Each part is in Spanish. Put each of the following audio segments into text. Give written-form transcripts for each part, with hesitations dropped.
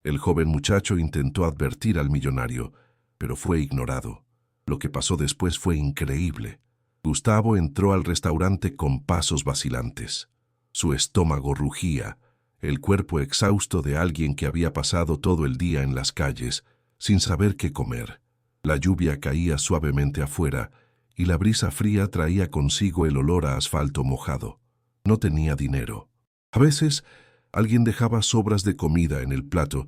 El joven muchacho intentó advertir al millonario, pero fue ignorado. Lo que pasó después fue increíble. Gustavo entró al restaurante con pasos vacilantes. Su estómago rugía, el cuerpo exhausto de alguien que había pasado todo el día en las calles, sin saber qué comer. La lluvia caía suavemente afuera, y la brisa fría traía consigo el olor a asfalto mojado. No tenía dinero. A veces, alguien dejaba sobras de comida en el plato,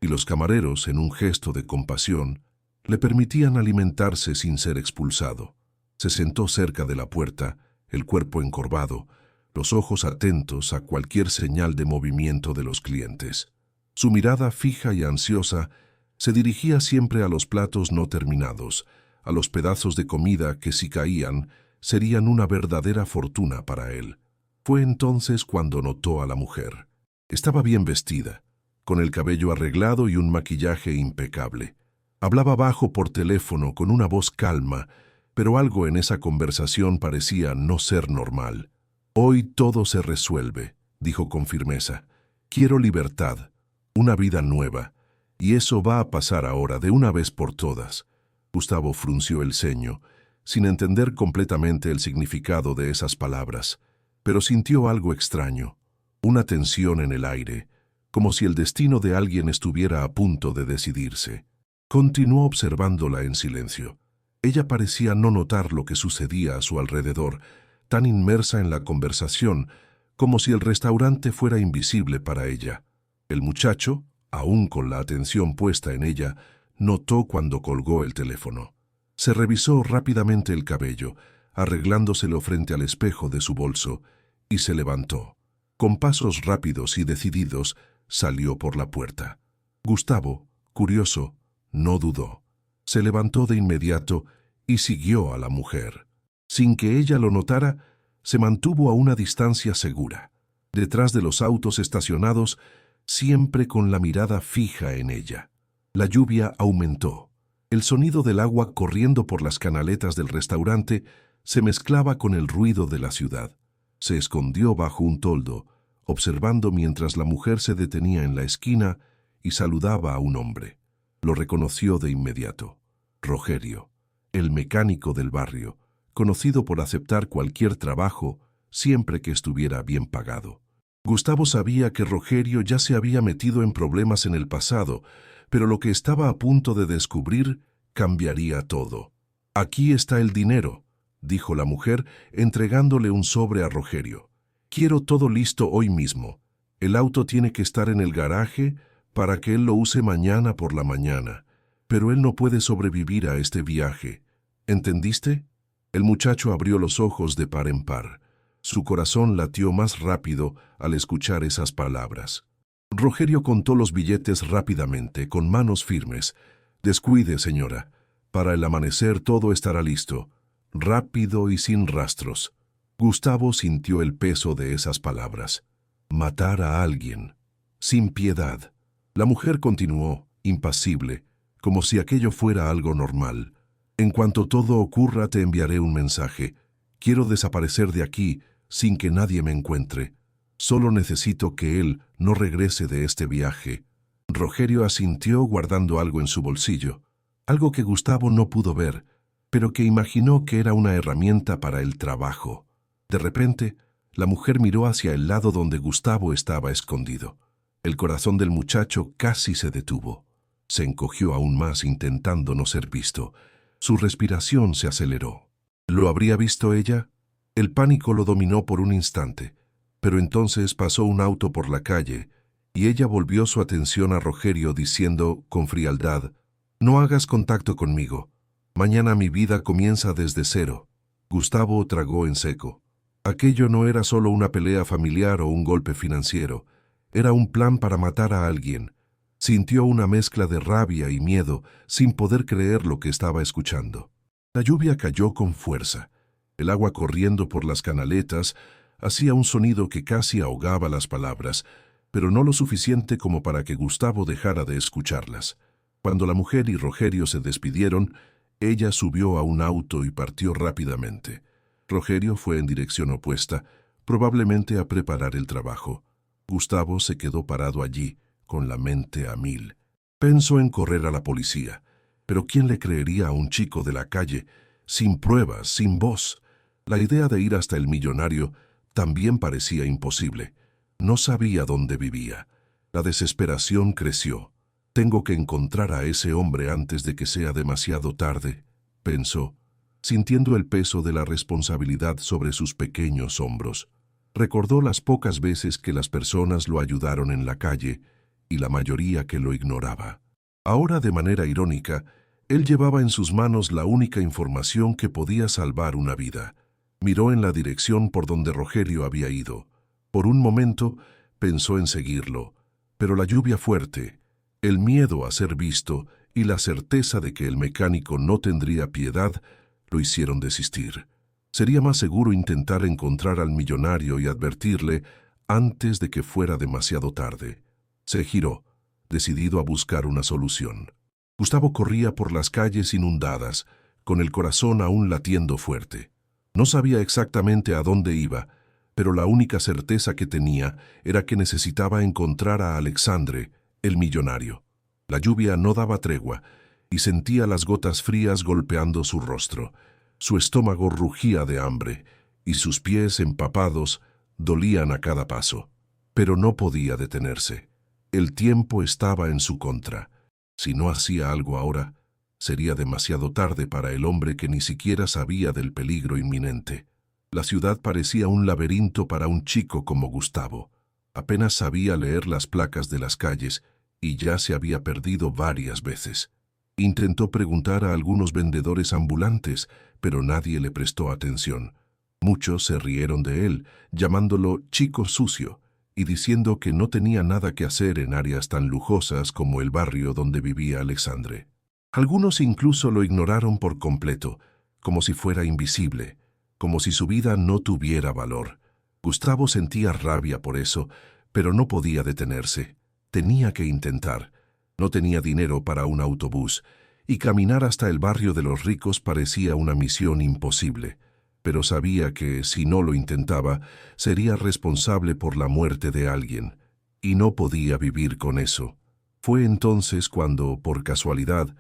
y los camareros, en un gesto de compasión, le permitían alimentarse sin ser expulsado. Se sentó cerca de la puerta, el cuerpo encorvado, los ojos atentos a cualquier señal de movimiento de los clientes. Su mirada fija y ansiosa se dirigía siempre a los platos no terminados, a los pedazos de comida que, si caían, serían una verdadera fortuna para él. Fue entonces cuando notó a la mujer. Estaba bien vestida, con el cabello arreglado y un maquillaje impecable. Hablaba bajo por teléfono con una voz calma, pero algo en esa conversación parecía no ser normal. «Hoy todo se resuelve», dijo con firmeza. «Quiero libertad, una vida nueva, y eso va a pasar ahora de una vez por todas». Gustavo frunció el ceño, sin entender completamente el significado de esas palabras, pero sintió algo extraño, una tensión en el aire, como si el destino de alguien estuviera a punto de decidirse. Continuó observándola en silencio. Ella parecía no notar lo que sucedía a su alrededor, tan inmersa en la conversación, como si el restaurante fuera invisible para ella. El muchacho, aún con la atención puesta en ella, notó cuando colgó el teléfono. Se revisó rápidamente el cabello, arreglándoselo frente al espejo de su bolso, y se levantó. Con pasos rápidos y decididos, salió por la puerta. Gustavo, curioso, no dudó. Se levantó de inmediato y siguió a la mujer. Sin que ella lo notara, se mantuvo a una distancia segura, detrás de los autos estacionados, siempre con la mirada fija en ella. La lluvia aumentó. El sonido del agua corriendo por las canaletas del restaurante se mezclaba con el ruido de la ciudad. Se escondió bajo un toldo, observando mientras la mujer se detenía en la esquina y saludaba a un hombre. Lo reconoció de inmediato. Rogerio, el mecánico del barrio, conocido por aceptar cualquier trabajo siempre que estuviera bien pagado. Gustavo sabía que Rogerio ya se había metido en problemas en el pasado, pero lo que estaba a punto de descubrir cambiaría todo. «Aquí está el dinero», dijo la mujer, entregándole un sobre a Rogerio. «Quiero todo listo hoy mismo. El auto tiene que estar en el garaje para que él lo use mañana por la mañana. Pero él no puede sobrevivir a este viaje. ¿Entendiste?» El muchacho abrió los ojos de par en par. Su corazón latió más rápido al escuchar esas palabras. Rogerio contó los billetes rápidamente, con manos firmes. «Descuide, señora. Para el amanecer todo estará listo. Rápido y sin rastros». Gustavo sintió el peso de esas palabras. Matar a alguien. Sin piedad. La mujer continuó, impasible, como si aquello fuera algo normal. «En cuanto todo ocurra te enviaré un mensaje. Quiero desaparecer de aquí sin que nadie me encuentre. Solo necesito que él no regrese de este viaje». Rogerio asintió guardando algo en su bolsillo, algo que Gustavo no pudo ver, pero que imaginó que era una herramienta para el trabajo. De repente, la mujer miró hacia el lado donde Gustavo estaba escondido. El corazón del muchacho casi se detuvo. Se encogió aún más intentando no ser visto. Su respiración se aceleró. ¿Lo habría visto ella? El pánico lo dominó por un instante, pero entonces pasó un auto por la calle y ella volvió su atención a Rogerio diciendo con frialdad: «No hagas contacto conmigo. Mañana mi vida comienza desde cero». Gustavo tragó en seco. Aquello no era solo una pelea familiar o un golpe financiero. Era un plan para matar a alguien. Sintió una mezcla de rabia y miedo, sin poder creer lo que estaba escuchando. La lluvia cayó con fuerza. El agua corriendo por las canaletas hacía un sonido que casi ahogaba las palabras, pero no lo suficiente como para que Gustavo dejara de escucharlas. Cuando la mujer y Rogerio se despidieron, ella subió a un auto y partió rápidamente. Rogerio fue en dirección opuesta, probablemente a preparar el trabajo. Gustavo se quedó parado allí, con la mente a mil. Pensó en correr a la policía, pero ¿quién le creería a un chico de la calle, sin pruebas, sin voz? La idea de ir hasta el millonario también parecía imposible. No sabía dónde vivía. La desesperación creció. Tengo que encontrar a ese hombre antes de que sea demasiado tarde, pensó, sintiendo el peso de la responsabilidad sobre sus pequeños hombros. Recordó las pocas veces que las personas lo ayudaron en la calle y la mayoría que lo ignoraba. Ahora, de manera irónica, él llevaba en sus manos la única información que podía salvar una vida. Miró en la dirección por donde Rogelio había ido. Por un momento pensó en seguirlo, pero la lluvia fuerte, el miedo a ser visto y la certeza de que el mecánico no tendría piedad lo hicieron desistir. Sería más seguro intentar encontrar al millonario y advertirle antes de que fuera demasiado tarde. Se giró, decidido a buscar una solución. Gustavo corría por las calles inundadas, con el corazón aún latiendo fuerte. No sabía exactamente a dónde iba, pero la única certeza que tenía era que necesitaba encontrar a Alexandre, el millonario. La lluvia no daba tregua y sentía las gotas frías golpeando su rostro. Su estómago rugía de hambre y sus pies empapados dolían a cada paso. Pero no podía detenerse. El tiempo estaba en su contra. Si no hacía algo ahora, sería demasiado tarde para el hombre que ni siquiera sabía del peligro inminente. La ciudad parecía un laberinto para un chico como Gustavo. Apenas sabía leer las placas de las calles y ya se había perdido varias veces. Intentó preguntar a algunos vendedores ambulantes, pero nadie le prestó atención. Muchos se rieron de él, llamándolo chico sucio, y diciendo que no tenía nada que hacer en áreas tan lujosas como el barrio donde vivía Alexandre. Algunos incluso lo ignoraron por completo, como si fuera invisible, como si su vida no tuviera valor. Gustavo sentía rabia por eso, pero no podía detenerse. Tenía que intentar. No tenía dinero para un autobús, y caminar hasta el barrio de los ricos parecía una misión imposible. Pero sabía que, si no lo intentaba, sería responsable por la muerte de alguien, y no podía vivir con eso. Fue entonces cuando, por casualidad,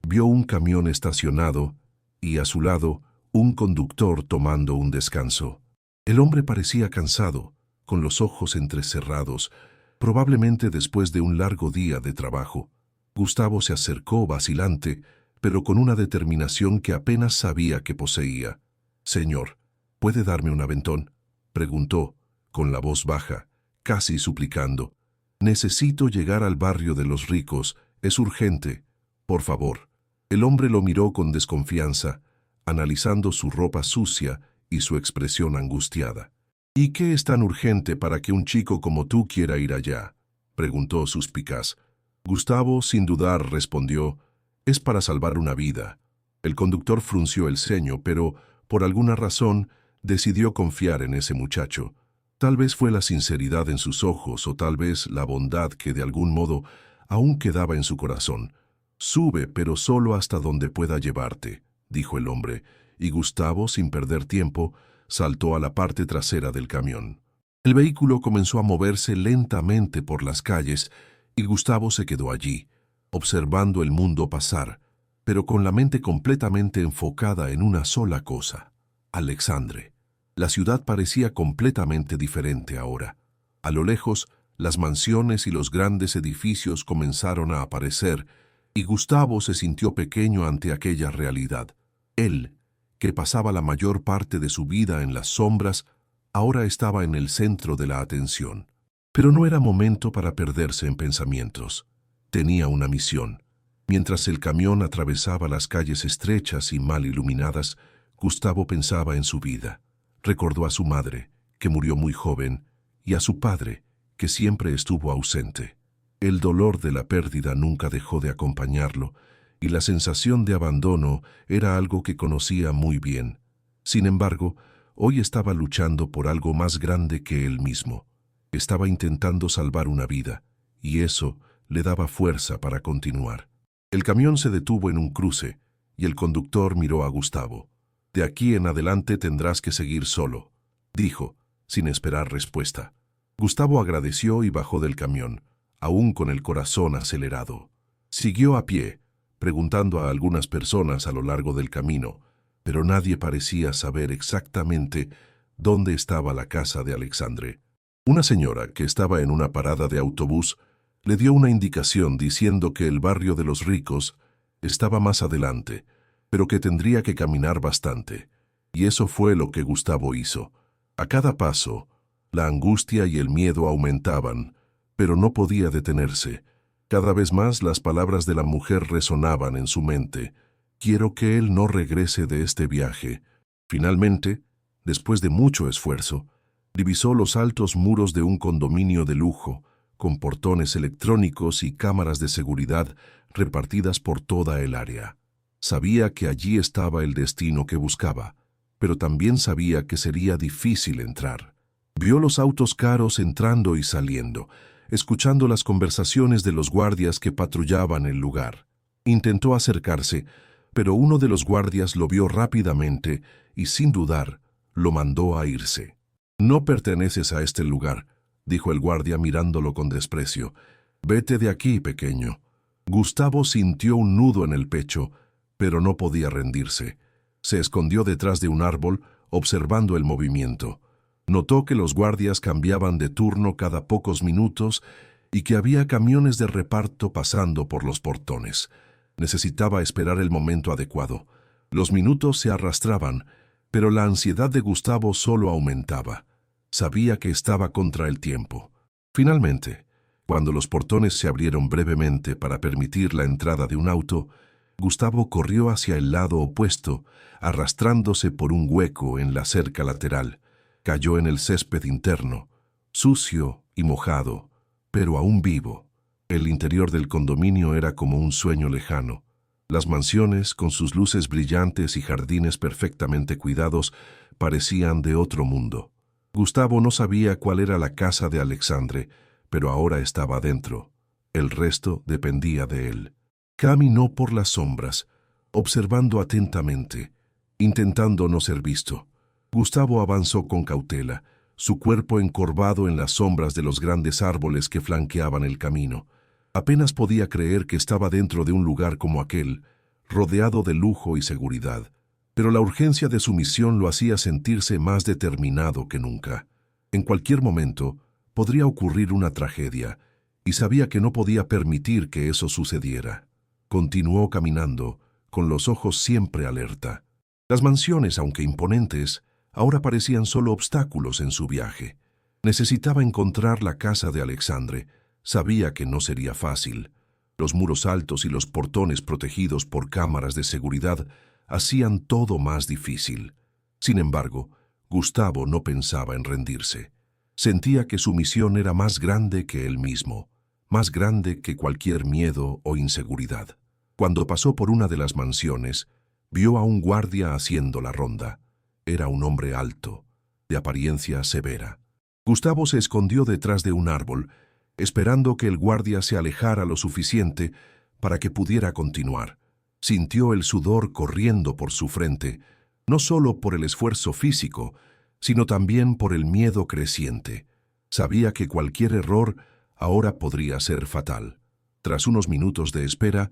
vio un camión estacionado y, a su lado, un conductor tomando un descanso. El hombre parecía cansado, con los ojos entrecerrados, probablemente después de un largo día de trabajo. Gustavo se acercó vacilante, pero con una determinación que apenas sabía que poseía. «Señor, ¿puede darme un aventón?», preguntó, con la voz baja, casi suplicando. «Necesito llegar al barrio de los ricos, es urgente, por favor». El hombre lo miró con desconfianza, analizando su ropa sucia y su expresión angustiada. «¿Y qué es tan urgente para que un chico como tú quiera ir allá?», preguntó suspicaz. Gustavo, sin dudar, respondió: «Es para salvar una vida». El conductor frunció el ceño, pero, por alguna razón, decidió confiar en ese muchacho. Tal vez fue la sinceridad en sus ojos o tal vez la bondad que de algún modo aún quedaba en su corazón. «Sube, pero solo hasta donde pueda llevarte», dijo el hombre, y Gustavo, sin perder tiempo, saltó a la parte trasera del camión. El vehículo comenzó a moverse lentamente por las calles y Gustavo se quedó allí, observando el mundo pasar, pero con la mente completamente enfocada en una sola cosa: Alexandre. La ciudad parecía completamente diferente ahora. A lo lejos, las mansiones y los grandes edificios comenzaron a aparecer, y Gustavo se sintió pequeño ante aquella realidad. Él, que pasaba la mayor parte de su vida en las sombras, ahora estaba en el centro de la atención. Pero no era momento para perderse en pensamientos. Tenía una misión. Mientras el camión atravesaba las calles estrechas y mal iluminadas, Gustavo pensaba en su vida. Recordó a su madre, que murió muy joven, y a su padre, que siempre estuvo ausente. El dolor de la pérdida nunca dejó de acompañarlo, y la sensación de abandono era algo que conocía muy bien. Sin embargo, hoy estaba luchando por algo más grande que él mismo. Estaba intentando salvar una vida, y eso le daba fuerza para continuar. El camión se detuvo en un cruce, y el conductor miró a Gustavo. «De aquí en adelante tendrás que seguir solo», dijo, sin esperar respuesta. Gustavo agradeció y bajó del camión. aún con el corazón acelerado. Siguió a pie, preguntando a algunas personas a lo largo del camino, pero nadie parecía saber exactamente dónde estaba la casa de Alexandre. Una señora que estaba en una parada de autobús le dio una indicación diciendo que el barrio de los ricos estaba más adelante, pero que tendría que caminar bastante. Y eso fue lo que Gustavo hizo. A cada paso, la angustia y el miedo aumentaban, pero no podía detenerse. Cada vez más las palabras de la mujer resonaban en su mente. Quiero que él no regrese de este viaje. Finalmente, después de mucho esfuerzo, divisó los altos muros de un condominio de lujo, con portones electrónicos y cámaras de seguridad repartidas por toda el área. Sabía que allí estaba el destino que buscaba, pero también sabía que sería difícil entrar. Vio los autos caros entrando y saliendo, escuchando las conversaciones de los guardias que patrullaban el lugar. Intentó acercarse, pero uno de los guardias lo vio rápidamente y, sin dudar, lo mandó a irse. «No perteneces a este lugar», dijo el guardia mirándolo con desprecio. «Vete de aquí, pequeño». Gustavo sintió un nudo en el pecho, pero no podía rendirse. Se escondió detrás de un árbol, observando el movimiento. Notó que los guardias cambiaban de turno cada pocos minutos y que había camiones de reparto pasando por los portones. Necesitaba esperar el momento adecuado. Los minutos se arrastraban, pero la ansiedad de Gustavo solo aumentaba. Sabía que estaba contra el tiempo. Finalmente, cuando los portones se abrieron brevemente para permitir la entrada de un auto, Gustavo corrió hacia el lado opuesto, arrastrándose por un hueco en la cerca lateral. Cayó en el césped interno, sucio y mojado, pero aún vivo. El interior del condominio era como un sueño lejano. Las mansiones, con sus luces brillantes y jardines perfectamente cuidados, parecían de otro mundo. Gustavo no sabía cuál era la casa de Alexandre, pero ahora estaba dentro. El resto dependía de él. Caminó por las sombras, observando atentamente, intentando no ser visto. Gustavo avanzó con cautela, su cuerpo encorvado en las sombras de los grandes árboles que flanqueaban el camino. Apenas podía creer que estaba dentro de un lugar como aquel, rodeado de lujo y seguridad. Pero la urgencia de su misión lo hacía sentirse más determinado que nunca. En cualquier momento podría ocurrir una tragedia, y sabía que no podía permitir que eso sucediera. Continuó caminando, con los ojos siempre alerta. Las mansiones, aunque imponentes, ahora parecían solo obstáculos en su viaje. Necesitaba encontrar la casa de Alexandre. Sabía que no sería fácil. Los muros altos y los portones protegidos por cámaras de seguridad hacían todo más difícil. Sin embargo, Gustavo no pensaba en rendirse. Sentía que su misión era más grande que él mismo, más grande que cualquier miedo o inseguridad. Cuando pasó por una de las mansiones, vio a un guardia haciendo la ronda. Era un hombre alto, de apariencia severa. Gustavo se escondió detrás de un árbol, esperando que el guardia se alejara lo suficiente para que pudiera continuar. Sintió el sudor corriendo por su frente, no solo por el esfuerzo físico, sino también por el miedo creciente. Sabía que cualquier error ahora podría ser fatal. Tras unos minutos de espera,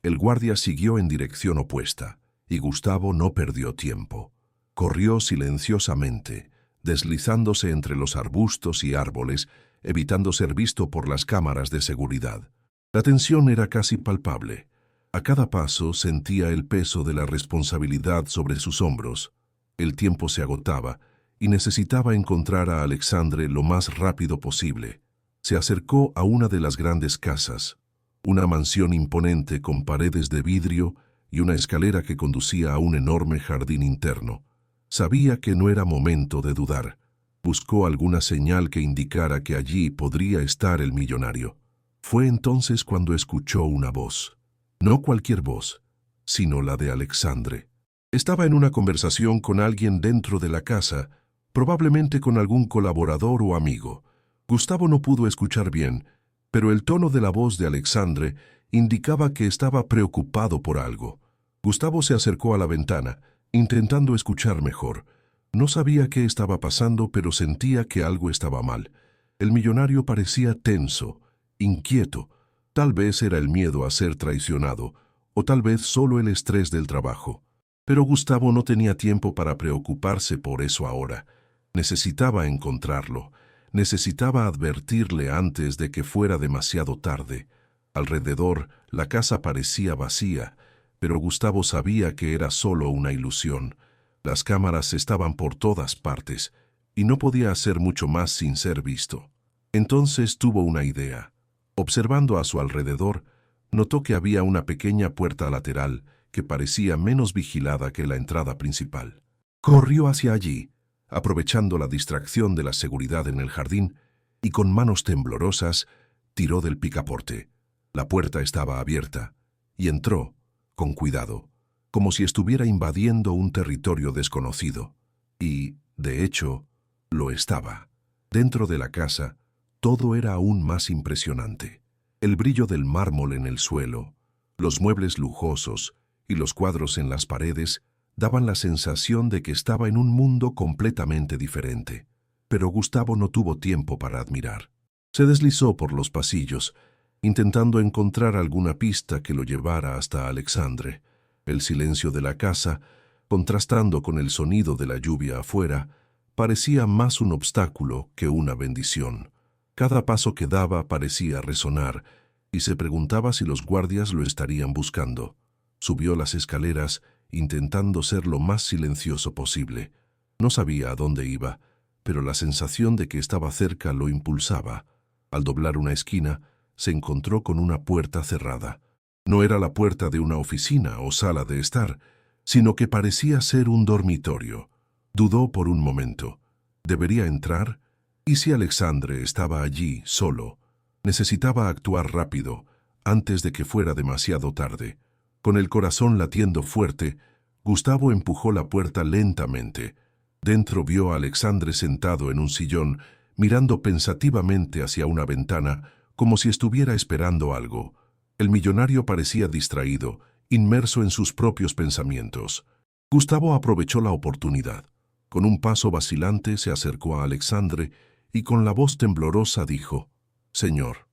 el guardia siguió en dirección opuesta, y Gustavo no perdió tiempo. Corrió silenciosamente, deslizándose entre los arbustos y árboles, evitando ser visto por las cámaras de seguridad. La tensión era casi palpable. A cada paso sentía el peso de la responsabilidad sobre sus hombros. El tiempo se agotaba y necesitaba encontrar a Alexandre lo más rápido posible. Se acercó a una de las grandes casas, una mansión imponente con paredes de vidrio y una escalera que conducía a un enorme jardín interno. Sabía que no era momento de dudar. Buscó alguna señal que indicara que allí podría estar el millonario. Fue entonces cuando escuchó una voz. No cualquier voz, sino la de Alexandre. Estaba en una conversación con alguien dentro de la casa, probablemente con algún colaborador o amigo. Gustavo no pudo escuchar bien, pero el tono de la voz de Alexandre indicaba que estaba preocupado por algo. Gustavo se acercó a la ventana, intentando escuchar mejor. No sabía qué estaba pasando, pero sentía que algo estaba mal. El millonario parecía tenso, inquieto. Tal vez era el miedo a ser traicionado, o tal vez solo el estrés del trabajo. Pero Gustavo no tenía tiempo para preocuparse por eso ahora. Necesitaba encontrarlo. Necesitaba advertirle antes de que fuera demasiado tarde. Alrededor, la casa parecía vacía, pero Gustavo sabía que era solo una ilusión. Las cámaras estaban por todas partes, y no podía hacer mucho más sin ser visto. Entonces tuvo una idea. Observando a su alrededor, notó que había una pequeña puerta lateral que parecía menos vigilada que la entrada principal. Corrió hacia allí, aprovechando la distracción de la seguridad en el jardín, y con manos temblorosas tiró del picaporte. La puerta estaba abierta, y entró, con cuidado, como si estuviera invadiendo un territorio desconocido. Y, de hecho, lo estaba. Dentro de la casa, todo era aún más impresionante. El brillo del mármol en el suelo, los muebles lujosos y los cuadros en las paredes daban la sensación de que estaba en un mundo completamente diferente. Pero Gustavo no tuvo tiempo para admirar. Se deslizó por los pasillos, intentando encontrar alguna pista que lo llevara hasta Alexandre. El silencio de la casa, contrastando con el sonido de la lluvia afuera, parecía más un obstáculo que una bendición. Cada paso que daba parecía resonar, y se preguntaba si los guardias lo estarían buscando. Subió las escaleras, intentando ser lo más silencioso posible. No sabía a dónde iba, pero la sensación de que estaba cerca lo impulsaba. Al doblar una esquina, se encontró con una puerta cerrada. No era la puerta de una oficina o sala de estar, sino que parecía ser un dormitorio. Dudó por un momento. ¿Debería entrar? ¿Y si Alexandre estaba allí, solo? Necesitaba actuar rápido, antes de que fuera demasiado tarde. Con el corazón latiendo fuerte, Gustavo empujó la puerta lentamente. Dentro vio a Alexandre sentado en un sillón, mirando pensativamente hacia una ventana, como si estuviera esperando algo. El millonario parecía distraído, inmerso en sus propios pensamientos. Gustavo aprovechó la oportunidad. Con un paso vacilante se acercó a Alexandre y con la voz temblorosa dijo: Señor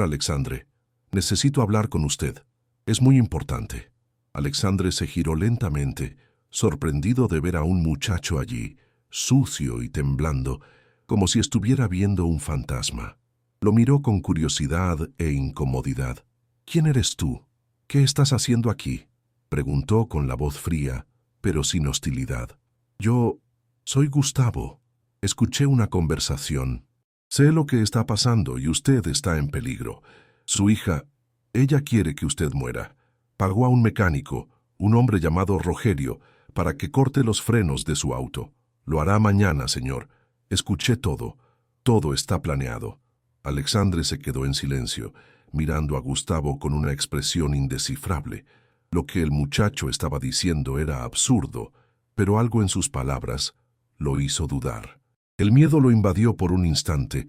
Alexandre, necesito hablar con usted. Es muy importante. Alexandre se giró lentamente, sorprendido de ver a un muchacho allí, sucio y temblando, como si estuviera viendo un fantasma. Lo miró con curiosidad e incomodidad. ¿Quién eres tú? ¿Qué estás haciendo aquí?, preguntó con la voz fría, pero sin hostilidad. Yo soy Gustavo. Escuché una conversación. Sé lo que está pasando y usted está en peligro. Su hija, ella quiere que usted muera. Pagó a un mecánico, un hombre llamado Rogerio, para que corte los frenos de su auto. Lo hará mañana, señor. Escuché todo. Todo está planeado. Alexandre se quedó en silencio, mirando a Gustavo con una expresión indescifrable. Lo que el muchacho estaba diciendo era absurdo, pero algo en sus palabras lo hizo dudar. El miedo lo invadió por un instante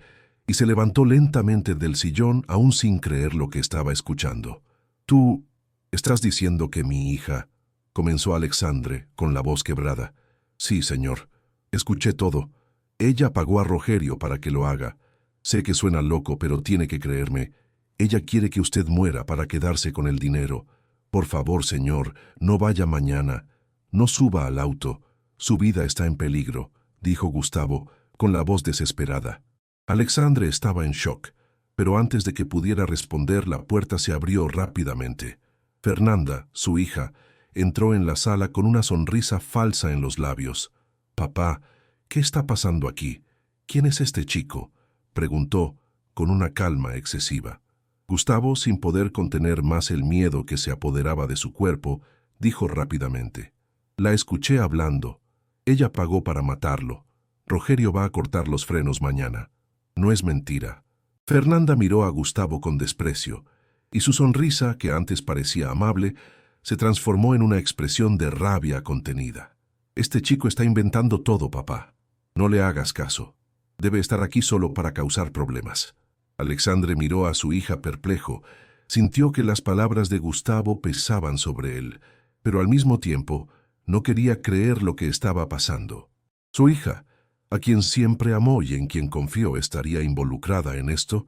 y se levantó lentamente del sillón aún sin creer lo que estaba escuchando. «Tú estás diciendo que mi hija...», comenzó Alexandre con la voz quebrada. «Sí, señor. Escuché todo. Ella pagó a Rogerio para que lo haga. Sé que suena loco, pero tiene que creerme. Ella quiere que usted muera para quedarse con el dinero. Por favor, señor, no vaya mañana. No suba al auto. Su vida está en peligro», dijo Gustavo, con la voz desesperada. Alexandre estaba en shock, pero antes de que pudiera responder, la puerta se abrió rápidamente. Fernanda, su hija, entró en la sala con una sonrisa falsa en los labios. «Papá, ¿qué está pasando aquí? ¿Quién es este chico?», preguntó, con una calma excesiva. Gustavo, sin poder contener más el miedo que se apoderaba de su cuerpo, dijo rápidamente: «La escuché hablando. Ella pagó para matarlo. Rogerio va a cortar los frenos mañana. No es mentira». Fernanda miró a Gustavo con desprecio, y su sonrisa, que antes parecía amable, se transformó en una expresión de rabia contenida. «Este chico está inventando todo, papá. No le hagas caso. Debe estar aquí solo para causar problemas». Alexandre miró a su hija perplejo. Sintió que las palabras de Gustavo pesaban sobre él, pero al mismo tiempo no quería creer lo que estaba pasando. Su hija, a quien siempre amó y en quien confió, estaría involucrada en esto.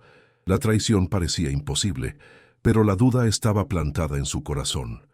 La traición parecía imposible, pero la duda estaba plantada en su corazón.